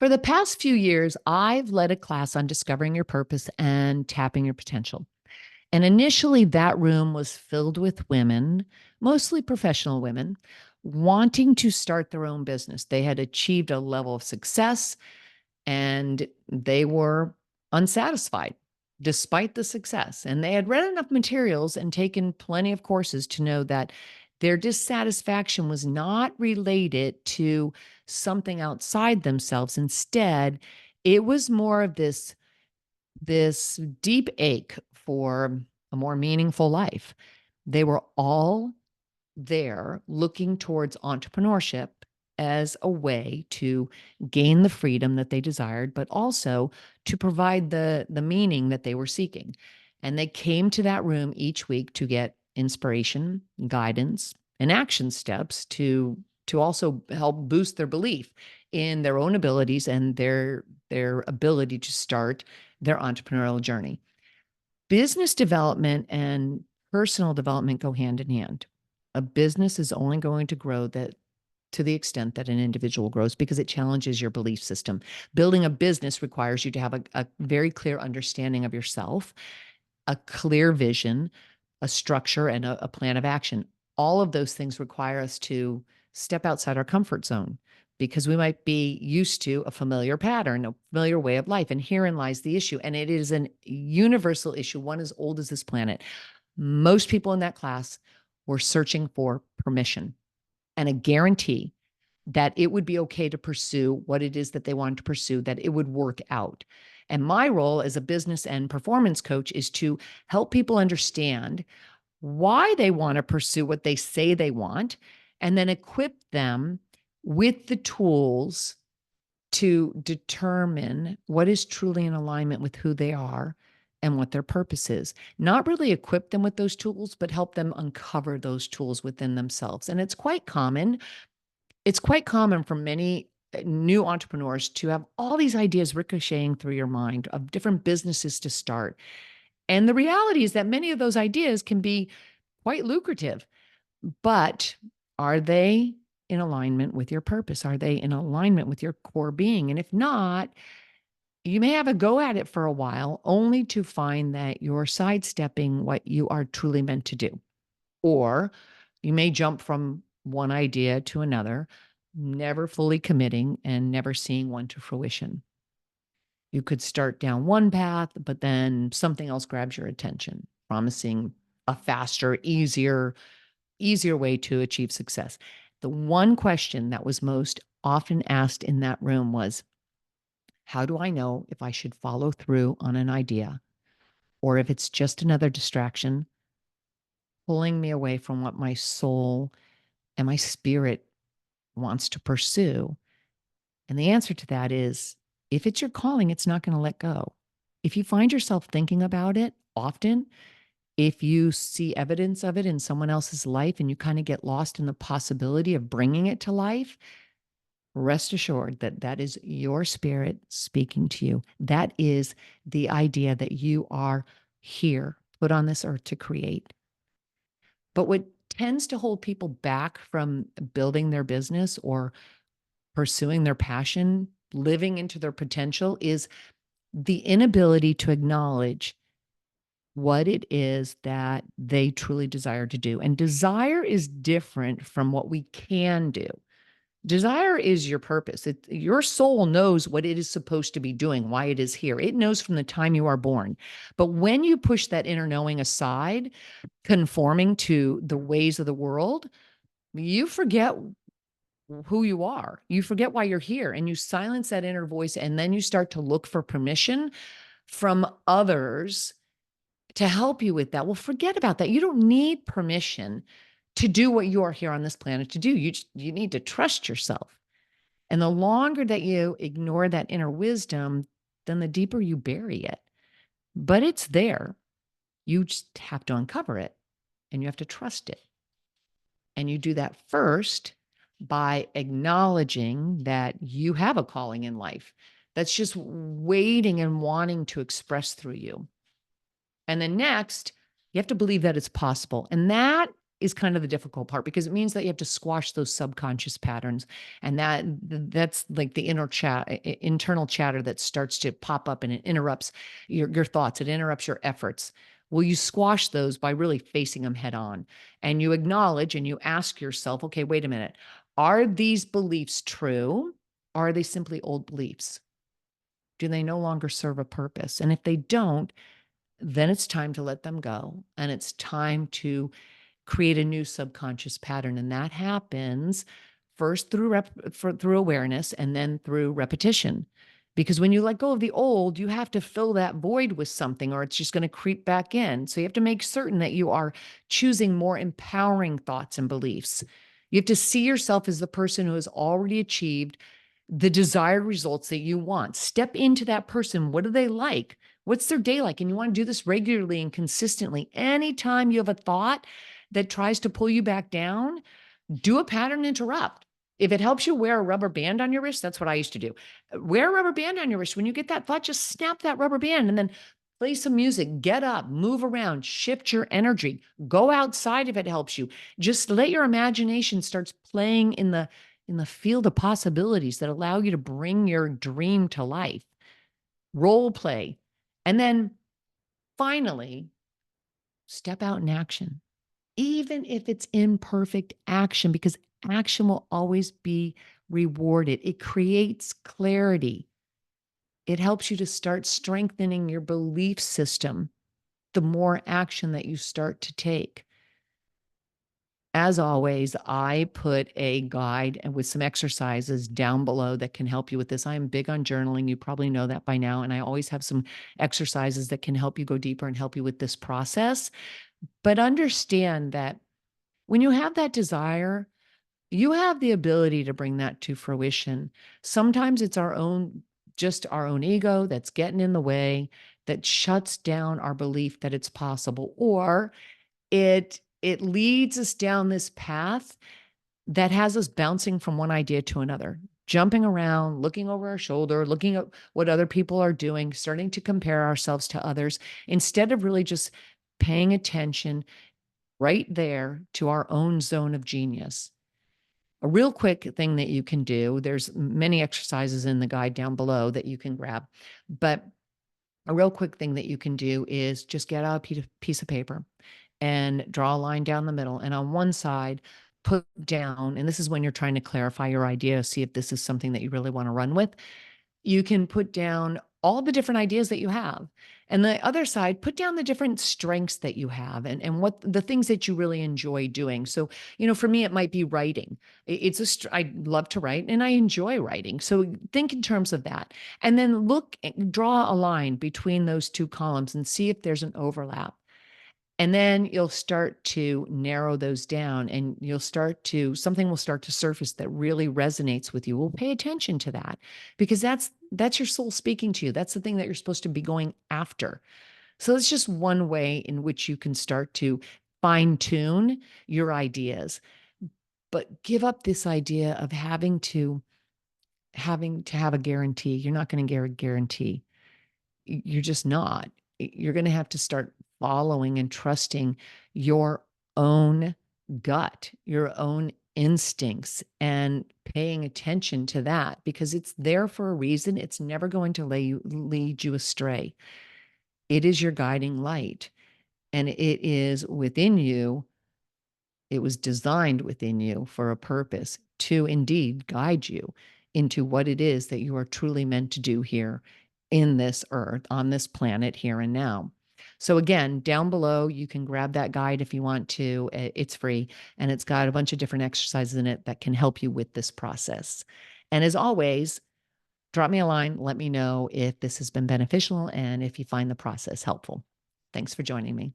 For the past few years, I've led a class on discovering your purpose and tapping your potential. And initially, that room was filled with women, mostly professional women, wanting to start their own business. They had achieved a level of success and they were unsatisfied despite the success. And they had read enough materials and taken plenty of courses to know that their dissatisfaction was not related to something outside themselves. Instead, it was more of this deep ache for a more meaningful life. They were all there looking towards entrepreneurship as a way to gain the freedom that they desired, but also to provide the meaning that they were seeking. And they came to that room each week to get inspiration, guidance, and action steps to also help boost their belief in their own abilities and their ability to start their entrepreneurial journey. Business development and personal development go hand in hand. A business is only going to grow that to the extent that an individual grows because it challenges your belief system. Building a business requires you to have a very clear understanding of yourself, a clear vision, a structure, and a plan of action. All of those things require us to step outside our comfort zone because we might be used to a familiar pattern, a familiar way of life. And herein lies the issue. And it is a universal issue, one as old as this planet. Most people in that class were searching for permission and a guarantee that it would be okay to pursue what it is that they wanted to pursue, that it would work out. And my role as a business and performance coach is to help people understand why they want to pursue what they say they want, and then equip them with the tools to determine what is truly in alignment with who they are and what their purpose is. Not really equip them with those tools, but help them uncover those tools within themselves. And it's quite common. It's quite common for many new entrepreneurs to have all these ideas ricocheting through your mind of different businesses to start. And the reality is that many of those ideas can be quite lucrative, but are they in alignment with your purpose? Are they in alignment with your core being? And if not, you may have a go at it for a while, only to find that you're sidestepping what you are truly meant to do. Or you may jump from one idea to another, never fully committing and never seeing one to fruition. You could start down one path, but then something else grabs your attention, promising a faster, easier way to achieve success. The one question that was most often asked in that room was, how do I know if I should follow through on an idea or if it's just another distraction pulling me away from what my soul and my spirit wants to pursue? And the answer to that is, if it's your calling, it's not going to let go. If you find yourself thinking about it often, if you see evidence of it in someone else's life and you kind of get lost in the possibility of bringing it to life, rest assured that that is your spirit speaking to you. That is the idea that you are here, put on this earth to create. But what tends to hold people back from building their business or pursuing their passion, living into their potential, is the inability to acknowledge what it is that they truly desire to do. And desire is different from what we can do. Desire is your purpose. Your soul knows what it is supposed to be doing, why it is here. It knows from the time you are born. But when you push that inner knowing aside, conforming to the ways of the world, you forget who you are. You forget why you're here and you silence that inner voice. And then you start to look for permission from others to help you with that. Well, forget about that. You don't need permission to do what you are here on this planet to do. You need to trust yourself. And the longer that you ignore that inner wisdom, then the deeper you bury it. But it's there. You just have to uncover it and you have to trust it. And you do that first by acknowledging that you have a calling in life that's just waiting and wanting to express through you. And then next, you have to believe that it's possible. And that is kind of the difficult part because it means that you have to squash those subconscious patterns. And that's like the internal chatter that starts to pop up and it interrupts your thoughts. It interrupts your efforts. Well, you squash those by really facing them head on. And you acknowledge and you ask yourself, okay, wait a minute. Are these beliefs true? Or are they simply old beliefs? Do they no longer serve a purpose? And if they don't, then it's time to let them go. And it's time to create a new subconscious pattern. And that happens first through awareness and then through repetition. Because when you let go of the old, you have to fill that void with something or it's just going to creep back in. So you have to make certain that you are choosing more empowering thoughts and beliefs. You have to see yourself as the person who has already achieved the desired results that you want. Step into that person. What do they like? What's their day like? And you want to do this regularly and consistently. Anytime you have a thought that tries to pull you back down, do a pattern interrupt. If it helps you wear a rubber band on your wrist, that's what I used to do. Wear a rubber band on your wrist. When you get that thought, just snap that rubber band and then play some music, get up, move around, shift your energy, go outside if it helps you. Just let your imagination starts playing in the field of possibilities that allow you to bring your dream to life. Role play. And then finally, step out in action, even if it's imperfect action, because action will always be rewarded. It creates clarity. It helps you to start strengthening your belief system the more action that you start to take. As always, I put a guide and with some exercises down below that can help you with this. I am big on journaling. You probably know that by now. And I always have some exercises that can help you go deeper and help you with this process. But understand that when you have that desire, you have the ability to bring that to fruition. Sometimes it's just our own ego that's getting in the way, that shuts down our belief that it's possible, or it leads us down this path that has us bouncing from one idea to another, jumping around, looking over our shoulder, looking at what other people are doing, starting to compare ourselves to others, instead of really just paying attention right there to our own zone of genius. A real quick thing that you can do, there's many exercises in the guide down below that you can grab, but a real quick thing that you can do is just get out a piece of paper and draw a line down the middle. And on one side, put down, and this is when you're trying to clarify your idea, see if this is something that you really want to run with. You can put down all the different ideas that you have. And the other side, put down the different strengths that you have and what the things that you really enjoy doing. So, for me, it might be writing. I love to write and I enjoy writing. So think in terms of that. And then draw a line between those two columns and see if there's an overlap. And then you'll start to narrow those down and something will start to surface that really resonates with you. Well, pay attention to that because that's your soul speaking to you. That's the thing that you're supposed to be going after. So it's just one way in which you can start to fine tune your ideas, but give up this idea of having to have a guarantee. You're not going to get a guarantee. You're just not. You're going to have to start following and trusting your own gut, your own instincts, and paying attention to that because it's there for a reason. It's never going to lead you astray. It is your guiding light, and it is within you. It was designed within you for a purpose to indeed guide you into what it is that you are truly meant to do here in this earth, on this planet, here and now. So again, down below, you can grab that guide if you want to. It's free and it's got a bunch of different exercises in it that can help you with this process. And as always, drop me a line. Let me know if this has been beneficial and if you find the process helpful. Thanks for joining me.